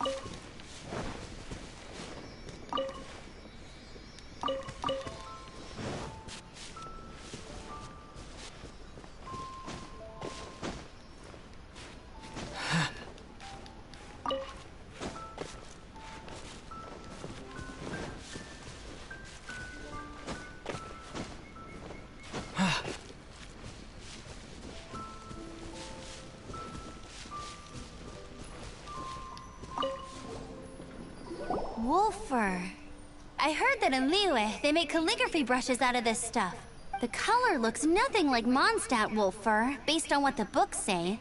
Wolfer. I heard that in Liyue, they make calligraphy brushes out of this stuff. The color looks nothing like Mondstadt Wolfer, based on what the books say.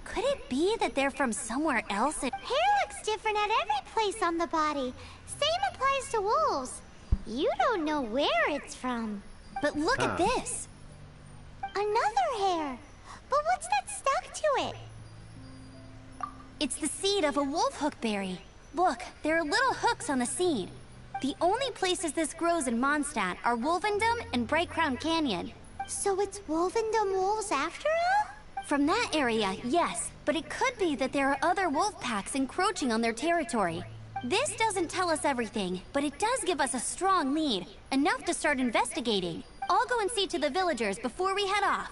Could it be that they're from somewhere else? Hair looks different at every place on the body. Same applies to wolves. You don't know where it's from. But look at this. Another hair. But what's that stuck to it? It's the seed of a wolf hookberry. Look, there are little hooks on the seed. The only places this grows in Mondstadt are Wolvendom and Bright Crown Canyon. So it's Wolvendom wolves after all? From that area, yes. But it could be that there are other wolf packs encroaching on their territory. This doesn't tell us everything, but it does give us a strong lead. Enough to start investigating. I'll go and see to the villagers before we head off.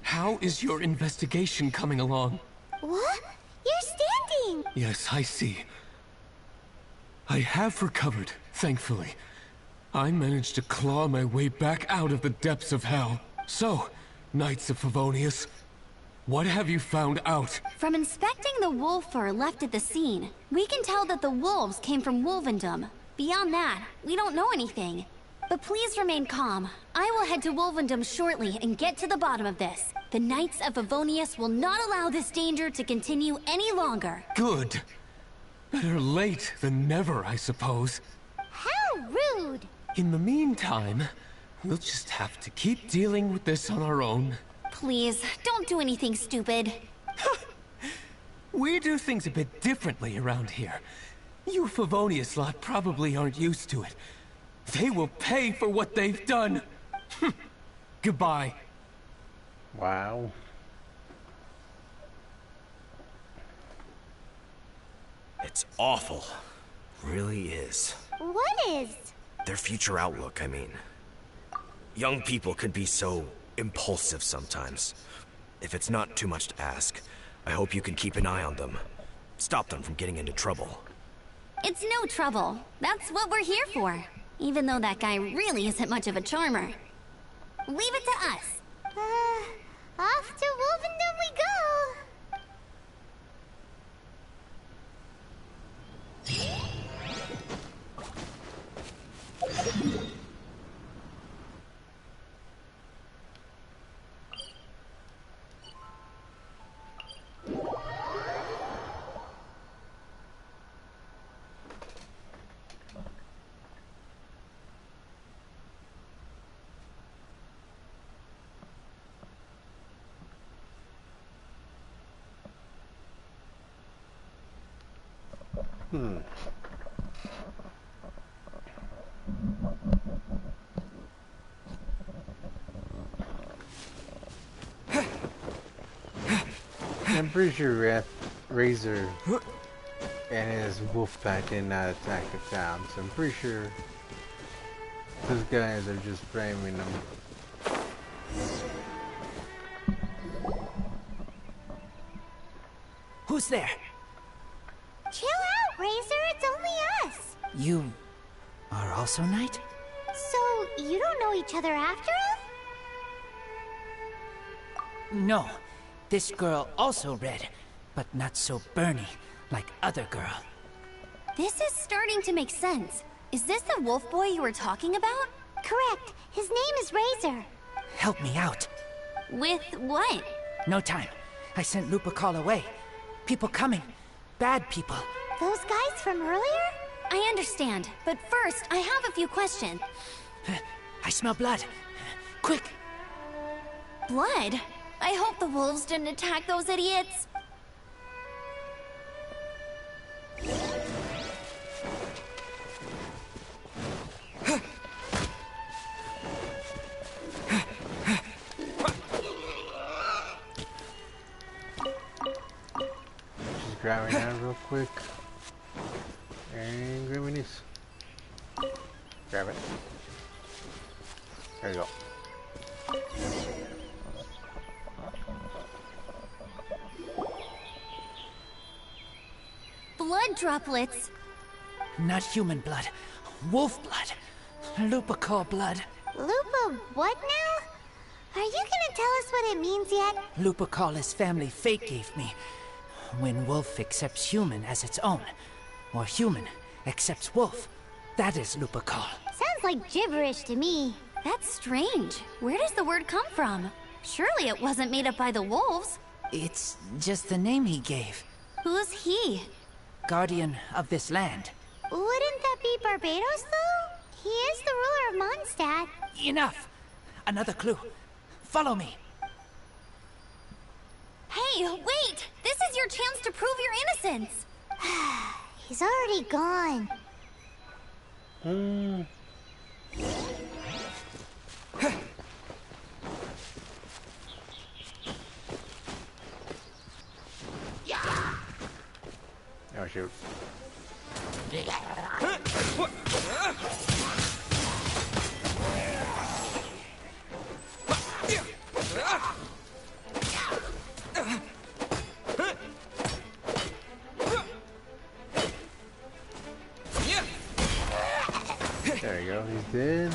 How is your investigation coming along? What? You're standing! Yes, I see. I have recovered, thankfully. I managed to claw my way back out of the depths of hell. So, Knights of Favonius, what have you found out? From inspecting the wolf fur left at the scene, we can tell that the wolves came from Wolvendom. Beyond that, we don't know anything. But please remain calm. I will head to Wolvendom shortly and get to the bottom of this. The Knights of Favonius will not allow this danger to continue any longer. Good. Better late than never, I suppose. How rude! In the meantime, we'll just have to keep dealing with this on our own. Please, don't do anything stupid. We do things a bit differently around here. You Favonius lot probably aren't used to it. They will pay for what they've done. Goodbye. Wow. It's awful. Really is. What is? Their future outlook, I mean. Young people can be so impulsive sometimes. If it's not too much to ask, I hope you can keep an eye on them. Stop them from getting into trouble. It's no trouble. That's what we're here for. Even though that guy really isn't much of a charmer. Leave it to us. Off to Wolvendom we go! I'm pretty sure Razor and his wolf pack did not attack the town, so I'm pretty sure those guys are just framing them. Who's there? Chill out, Razor, it's only us! You are also Knight? So, you don't know each other after all? No. This girl also red, but not so burny like other girl. This is starting to make sense. Is this the wolf boy you were talking about? Correct. His name is Razor. Help me out. With what? No time. I sent Lupacol away. People coming. Bad people. Those guys from earlier? I understand, but first, I have a few questions. I smell blood. Quick! Blood? I hope the wolves didn't attack those idiots. Just grabbing that real quick. And grabbing this. Grab it. There you go. Blood droplets. Not human blood. Wolf blood. Lupacol blood. Lupa what now? Are you gonna tell us what it means yet? Lupacol is family fate gave me. When wolf accepts human as its own, or human accepts wolf, that is Lupacol. Sounds like gibberish to me. That's strange. Where does the word come from? Surely it wasn't made up by the wolves. It's just the name he gave. Who's he? Guardian of this land. Wouldn't that be Barbados, though? He is the ruler of Mondstadt. Enough! Another clue. Follow me. Hey, wait! This is your chance to prove your innocence! He's already gone. Oh shoot. There you go, he's dead.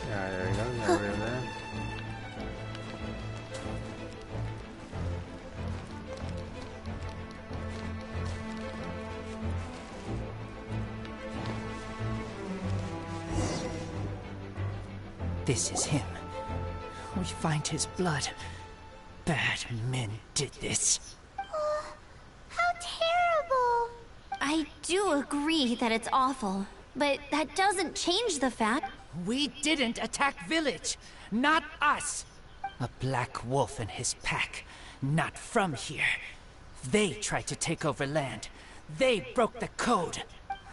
There you go, got rid of that. This is him. We find his blood. Bad men did this. How terrible! I do agree that it's awful, but that doesn't change the fact. We didn't attack village. Not us. A black wolf and his pack. Not from here. They tried to take over land. They broke the code.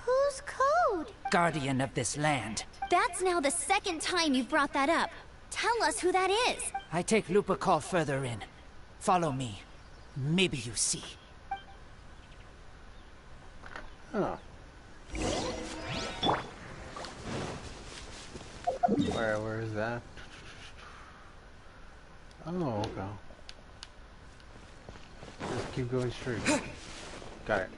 Whose code? Guardian of this land. That's now the second time you've brought that up. Tell us who that is. I take Lupacol further in. Follow me. Maybe you see. Oh. Where is that? Oh, okay. Just keep going straight. Got it.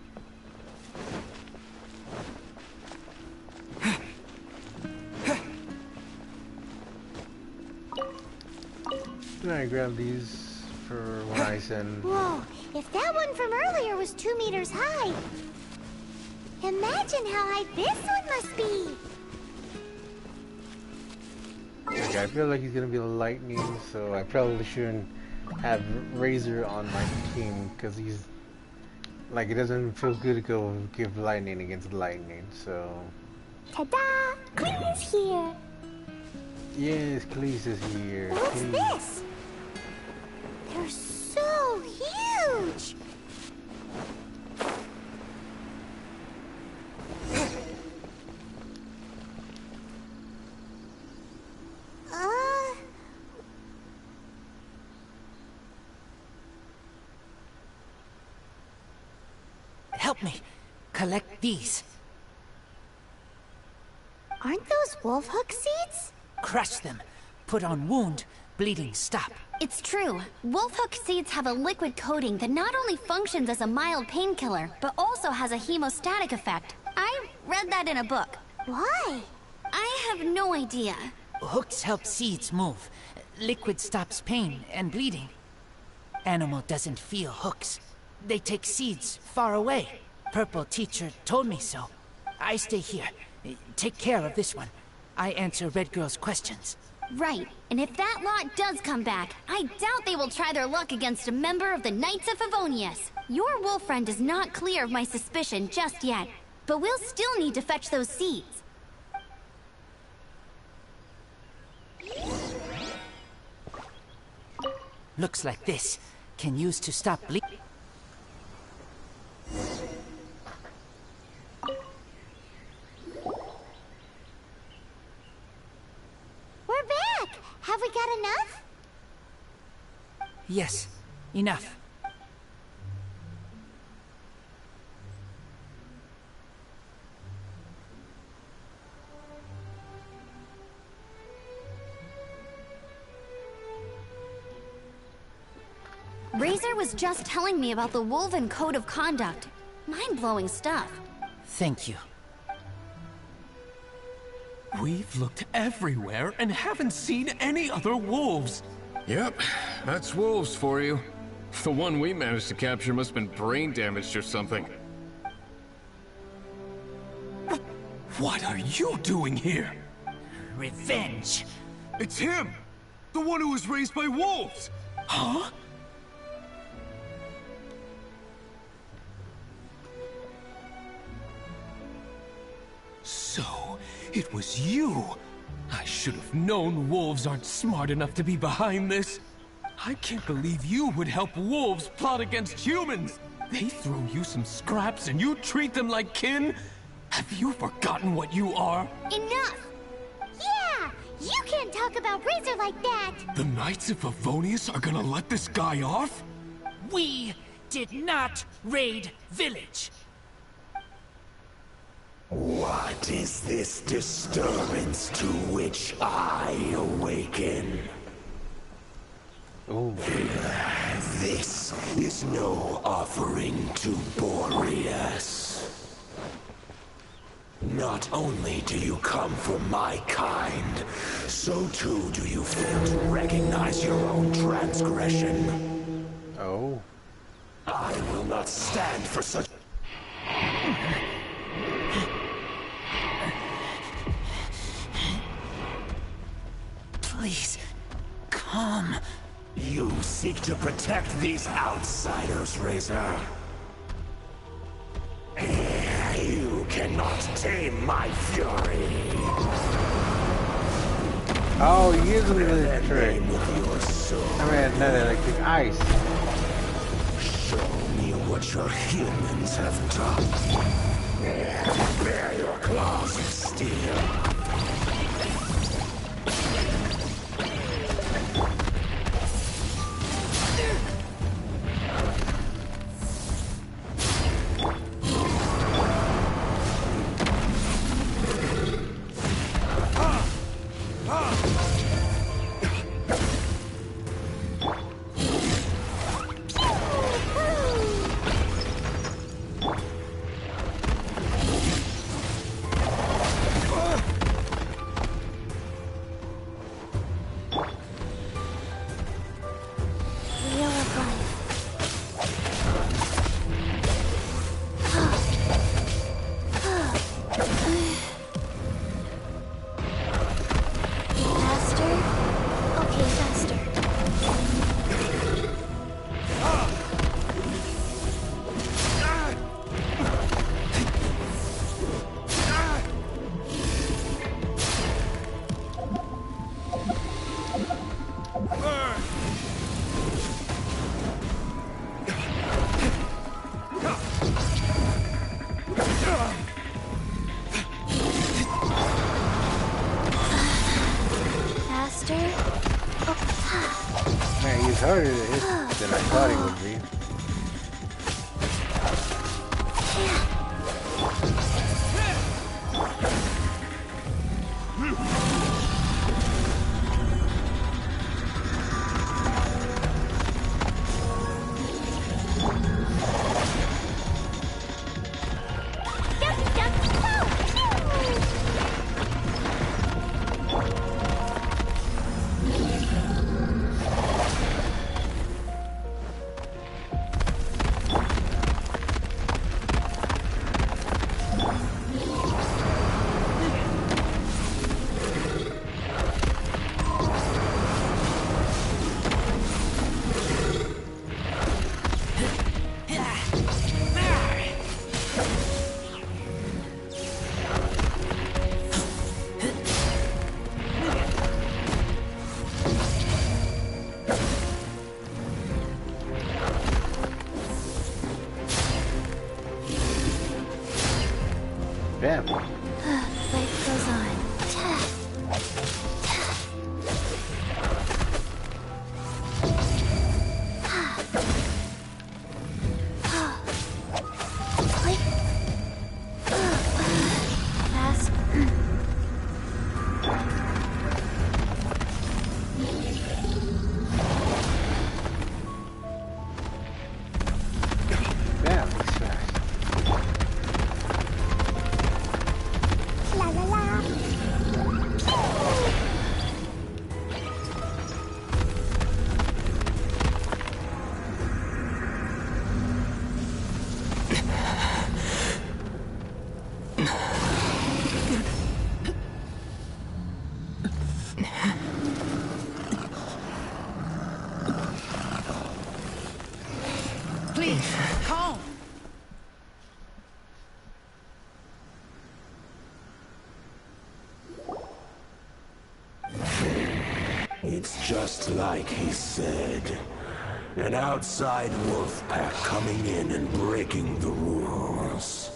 Can I grab these for when I send? Whoa, if that one from earlier was 2 meters high, imagine how high this one must be. Okay, I feel like he's gonna be lightning, so I probably shouldn't have Razor on my team because he's like it doesn't feel good to go give lightning against lightning. So. Ta-da! Queen is here. Yes, Khalees is here. What's Khalees. this? They're so huge. help me. Collect these. Aren't those wolf hook seeds? Crush them. Put on wound. Bleeding stop. It's true. Wolf hook seeds have a liquid coating that not only functions as a mild painkiller, but also has a hemostatic effect. I read that in a book. Why? I have no idea. Hooks help seeds move. Liquid stops pain and bleeding. Animal doesn't feel hooks. They take seeds far away. Purple teacher told me so. I stay here. Take care of this one. I answer Red Girl's questions. Right, and if that lot does come back, I doubt they will try their luck against a member of the Knights of Favonius. Your wolf friend is not clear of my suspicion just yet, but we'll still need to fetch those seeds. Looks like this. Can use to stop bleeding. We're back! Have we got enough? Yes, enough. Razor was just telling me about the Wolven Code of Conduct. Mind-blowing stuff. Thank you. We've looked everywhere and haven't seen any other wolves. Yep, that's wolves for you. The one we managed to capture must have been brain damaged or something. What are you doing here? Revenge. It's him! The one who was raised by wolves! Huh? So, it was you! I should have known wolves aren't smart enough to be behind this. I can't believe you would help wolves plot against humans! They throw you some scraps and you treat them like kin? Have you forgotten what you are? Enough! Yeah! You can't talk about Razor like that! The Knights of Favonius are gonna let this guy off? We did not raid village. What is this disturbance to which I awaken? Oh. This is no offering to Boreas. Not only do you come from my kind, so too do you fail to recognize your own transgression. Oh. I will not stand for such... Please, come. You seek to protect these outsiders, Razor. You cannot tame my fury. Oh, using the trick. With your sword. I mean, not electric ice. Show me what your humans have done. Bear your claws of steel. Man, he's harder to hit than I thought he would be. Damn. Life goes on. Fast. Damn, that's fast. La la la. Please, calm. It's just like he said. An outside wolf pack coming in and breaking the rules.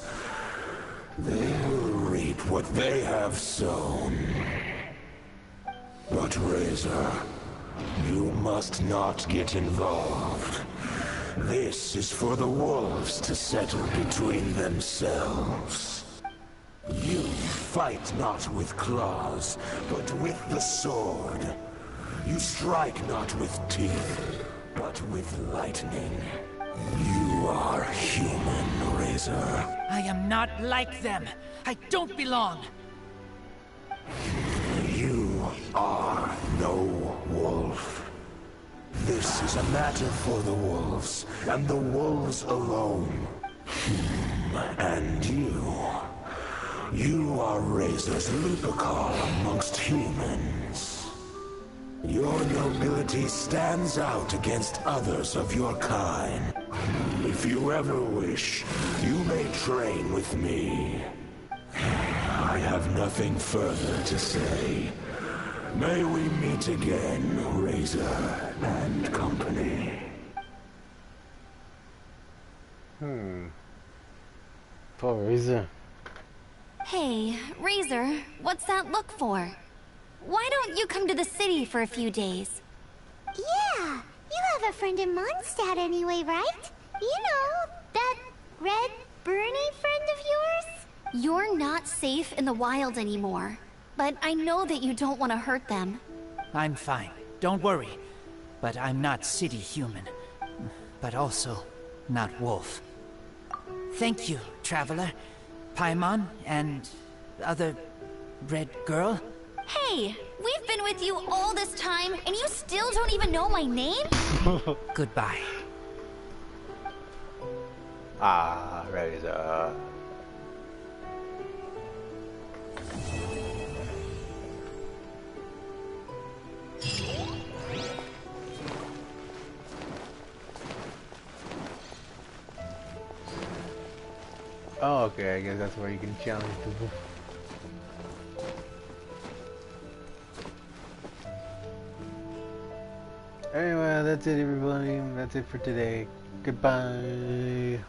They will reap what they have sown. But Razor, you must not get involved. This is for the wolves to settle between themselves. You fight not with claws, but with the sword. You strike not with teeth, but with lightning. You are human, Razor. I am not like them. I don't belong. You are no wolf. This is a matter for the wolves, and the wolves alone. And you are Razor's Lupercal amongst humans. Your nobility stands out against others of your kind. If you ever wish, you may train with me. I have nothing further to say. May we meet again, Razor and company. Poor Razor. Hey, Razor, what's that look for? Why don't you come to the city for a few days? Yeah, you have a friend in Mondstadt anyway, right? You know, that red Bernie friend of yours? You're not safe in the wild anymore. But I know that you don't want to hurt them. I'm fine. Don't worry. But I'm not city human. But also not wolf. Thank you, traveler. Paimon and other red girl. Hey, we've been with you all this time, and you still don't even know my name? Goodbye. Ah, Razor. Oh, okay, I guess that's where you can challenge people. Anyway, that's it everybody. That's it for today. Goodbye.